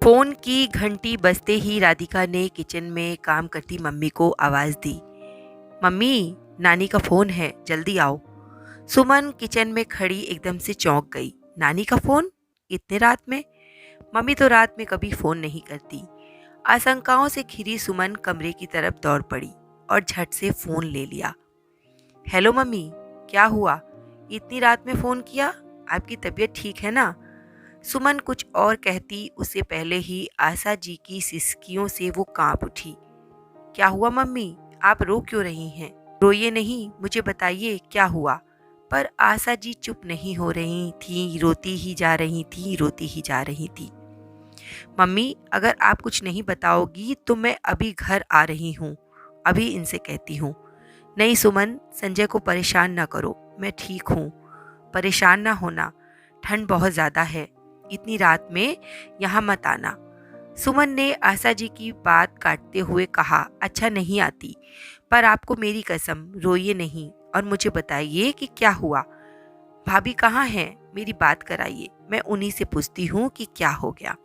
Phone की घंटी बजते ही राधिका ने किचन में काम करती मम्मी को आवाज दी। मम्मी, नानी का फोन है, जल्दी आओ। सुमन किचन में खड़ी एकदम से चौंक गई। नानी का फोन? इतने रात में? मम्मी तो रात में कभी फोन नहीं करती। आशंकाओं से घिरी सुमन कमरे की तरफ दौड़ पड़ी और झट से फोन ले लिया। हेलो मम्मी, क्या हुआ? इतनी रात में फोन किया? आपकी तबीयत ठीक है ना? सुमन कुछ और कहती उससे पहले ही आशा जी की सिसकियों से वो कांप उठी। क्या हुआ मम्मी? आप रो क्यों रही हैं? रोइए नहीं, मुझे बताइए क्या हुआ। पर आशा जी चुप नहीं हो रही थी, रोती ही जा रही थी, रोती ही जा रही थी। मम्मी, अगर आप कुछ नहीं बताओगी तो मैं अभी घर आ रही हूँ, अभी इनसे कहती हूँ। नहीं सुमन, संजय को परेशान ना करो, मैं ठीक हूँ। परेशान ना होना, ठंड बहुत ज्यादा है, इतनी रात में यहाँ मत आना। सुमन ने आशा जी की बात काटते हुए कहा, अच्छा नहीं आती, पर आपको मेरी कसम, रोइए नहीं और मुझे बताइए कि क्या हुआ। भाभी कहाँ हैं? मेरी बात कराइए, मैं उन्हीं से पूछती हूँ कि क्या हो गया।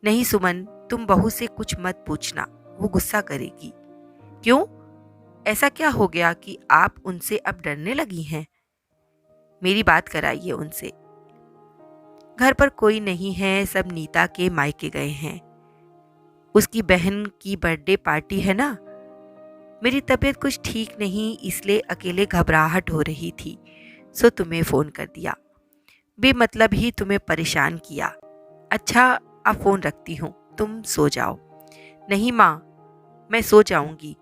नहीं सुमन, तुम बहू से कुछ मत पूछना, वो गुस्सा करेगी। क्यों? ऐसा क्या हो गया कि आप उनसे अब डरने लगी हैं? मेरी बात कराइए उनसे। घर पर कोई नहीं है, सब नीता के मायके गए हैं। उसकी बहन की बर्थडे पार्टी है ना। मेरी तबीयत कुछ ठीक नहीं, इसलिए अकेले घबराहट हो रही थी, सो तुम्हें फोन कर दिया। बेमतलब ही तुम्हें परेशान किया। अच्छा, अब फोन रखती हूँ, तुम सो जाओ। नहीं माँ, मैं सो जाऊंगी,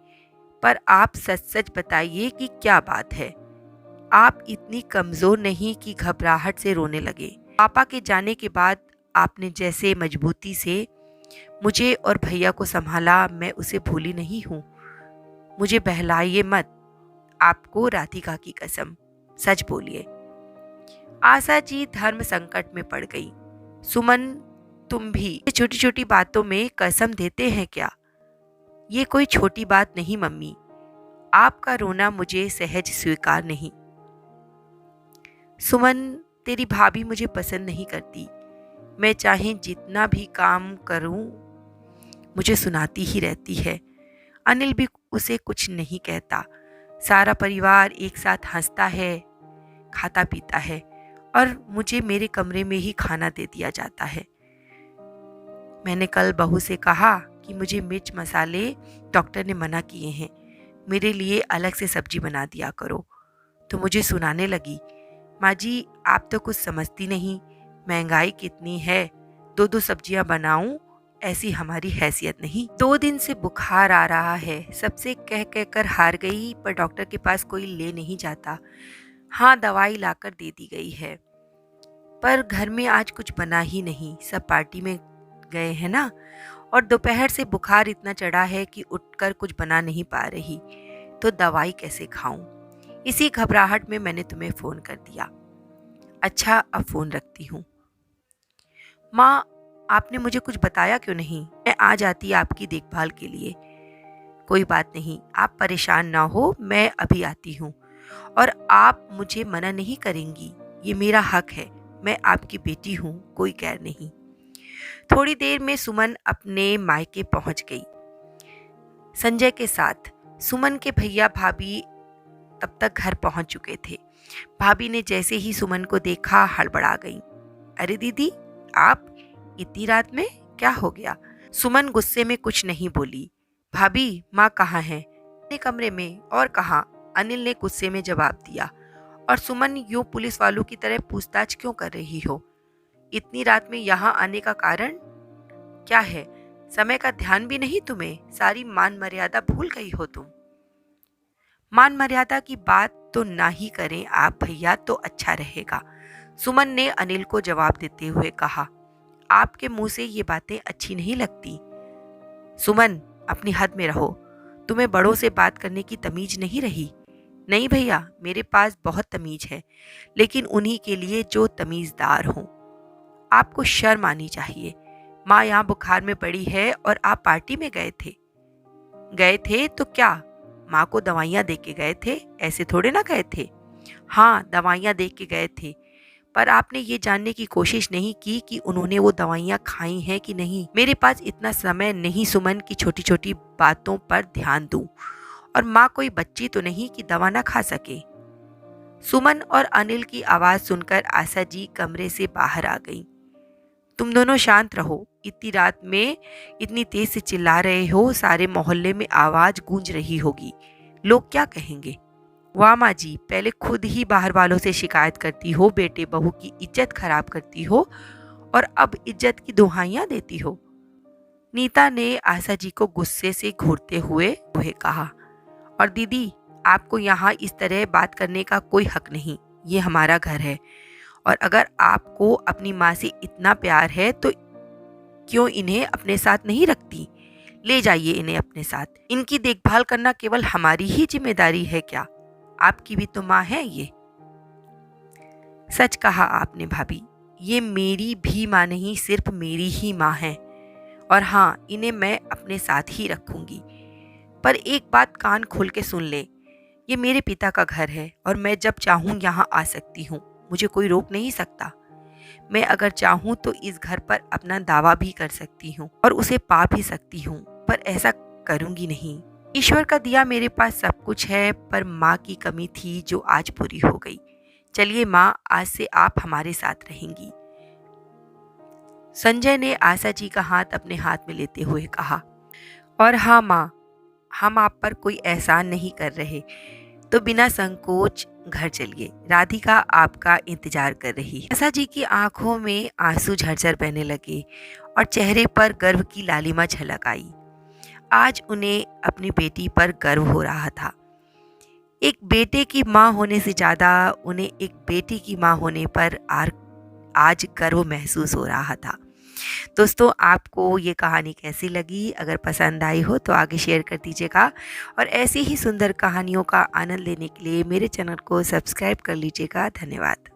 पर आप सच सच बताइए कि क्या बात है। आप इतनी कमजोर नहीं कि घबराहट से रोने लगे। पापा के जाने के बाद आपने जैसे मजबूती से मुझे और भैया को संभाला, मैं उसे भूली नहीं हूँ। मुझे बहलाइए मत, आपको राधिका की कसम, सच बोलिए। आशा जी धर्म संकट में पड़ गई। सुमन, तुम भी छोटी छोटी बातों में कसम देते हैं क्या? ये कोई छोटी बात नहीं मम्मी, आपका रोना मुझे सहज स्वीकार नहीं। सुमन, तेरी भाभी मुझे पसंद नहीं करती। मैं चाहे जितना भी काम करूं, मुझे सुनाती ही रहती है। अनिल भी उसे कुछ नहीं कहता। सारा परिवार एक साथ हंसता है, खाता पीता है, और मुझे मेरे कमरे में ही खाना दे दिया जाता है। मैंने कल बहू से कहा कि मुझे मिर्च मसाले डॉक्टर ने मना किए हैं, मेरे लिए अलग से सब्जी बना दिया करो। तो मुझे सुनाने लगी, माँ जी आप तो कुछ समझती नहीं, महंगाई कितनी है, दो दो सब्जियां बनाऊं, ऐसी हमारी हैसियत नहीं। 2 दिन से बुखार आ रहा है, सबसे कह कह कर हार गई, पर डॉक्टर के पास कोई ले नहीं जाता। हाँ, दवाई लाकर दे दी गई है, पर घर में आज कुछ बना ही नहीं, सब पार्टी में गए हैं ना, और दोपहर से बुखार इतना चढ़ा है कि उठकर कुछ बना नहीं पा रही, तो दवाई कैसे खाऊं। इसी घबराहट में मैंने तुम्हें फोन कर दिया। अच्छा, अब फोन रखती हूँ। माँ, आपने मुझे कुछ बताया क्यों नहीं? मैं आ जाती आपकी देखभाल के लिए। कोई बात नहीं, आप परेशान ना हो, मैं अभी आती हूँ, और आप मुझे मना नहीं करेंगी, ये मेरा हक है, मैं आपकी बेटी हूँ, कोई गैर नहीं। थोड़ी देर में सुमन अपने मायके पहुंच गई संजय के साथ। सुमन के भैया भाभी तब तक घर पहुंच चुके थे। भाभी ने जैसे ही सुमन को देखा हड़बड़ा गई। अरे दीदी, आप इतनी रात में, क्या हो गया? सुमन गुस्से में कुछ नहीं बोली। भाभी, माँ कहाँ है? अपने कमरे में, और कहाँ? अनिल ने गुस्से में जवाब दिया। और सुमन, यूं पुलिस वालों की तरह पूछताछ क्यों कर रही हो? इतनी रात में यहाँ आने का कारण क्या है? समय का ध्यान भी नहीं तुम्हें? सारी मान मर्यादा भूल गई हो तुम। मान मर्यादा की बात तो ना ही करें आप भैया तो अच्छा रहेगा, सुमन ने अनिल को जवाब देते हुए कहा। आपके मुंह से ये बातें अच्छी नहीं लगती। सुमन, अपनी हद में रहो, तुम्हें बड़ों से बात करने की तमीज नहीं रही। नहीं भैया, मेरे पास बहुत तमीज है, लेकिन उन्हीं के लिए जो तमीजदार हों। आपको शर्म आनी चाहिए। माँ यहाँ बुखार में पड़ी है और आप पार्टी में गए थे। गए थे तो क्या, माँ को दवाइयाँ दे के गए थे, ऐसे थोड़े ना गए थे। हाँ, दवाइयाँ दे के गए थे, पर आपने ये जानने की कोशिश नहीं की कि उन्होंने वो दवाइयाँ खाई हैं कि नहीं। मेरे पास इतना समय नहीं सुमन की छोटी छोटी बातों पर ध्यान दूं। और माँ कोई बच्ची तो नहीं कि दवा ना खा सके। सुमन और अनिल की आवाज सुनकर आशा जी कमरे से बाहर आ गईं। तुम दोनों शांत रहो, इतनी रात में इतनी तेज से चिल्ला रहे हो, सारे मोहल्ले में आवाज गूंज रही होगी, लोग क्या कहेंगे। वाह माँ जी, पहले खुद ही बाहर वालों से शिकायत करती हो, बेटे बहू की इज्जत खराब करती हो और अब इज्जत की दुहाइयां देती हो। नीता ने आशा जी को गुस्से से घूरते हुए कहा, और दीदी आपको यहाँ इस तरह बात करने का कोई हक नहीं, ये हमारा घर है और अगर आपको अपनी माँ से इतना प्यार है तो क्यों इन्हें अपने साथ नहीं रखती। ले जाइए इन्हें अपने साथ, इनकी देखभाल करना केवल हमारी ही जिम्मेदारी है क्या, आपकी भी तो माँ है ये। सच कहा आपने भाभी, ये मेरी भी माँ नहीं, सिर्फ मेरी ही माँ है और हाँ, इन्हें मैं अपने साथ ही रखूंगी। पर एक बात कान खोल के सुन ले, ये मेरे पिता का घर है और मैं जब चाहूँ यहाँ आ सकती हूँ, मुझे कोई रोक नहीं सकता। मैं अगर चाहूँ तो इस घर पर अपना दावा भी कर सकती हूँ और उसे पा भी सकती हूँ, पर ऐसा करूँगी नहीं। ईश्वर का दिया मेरे पास सब कुछ है, पर माँ की कमी थी जो आज पूरी हो गई। चलिए माँ, आज से आप हमारे साथ रहेंगी। संजय ने आशा जी का हाथ अपने हाथ में लेते हुए कहा, और हाँ माँ, हम आप पर कोई एहसान नहीं कर रहे, तो बिना संकोच घर चलिए, राधिका आपका इंतजार कर रही है। आशा जी की आंखों में आंसू झरझर बहने लगे और चेहरे पर गर्व की लालिमा झलक आई। आज उन्हें अपनी बेटी पर गर्व हो रहा था। एक बेटे की माँ होने से ज़्यादा उन्हें एक बेटी की माँ होने पर आज गर्व महसूस हो रहा था। दोस्तों, आपको ये कहानी कैसी लगी? अगर पसंद आई हो तो आगे शेयर कर दीजिएगा और ऐसी ही सुंदर कहानियों का आनंद लेने के लिए मेरे चैनल को सब्सक्राइब कर लीजिएगा। धन्यवाद।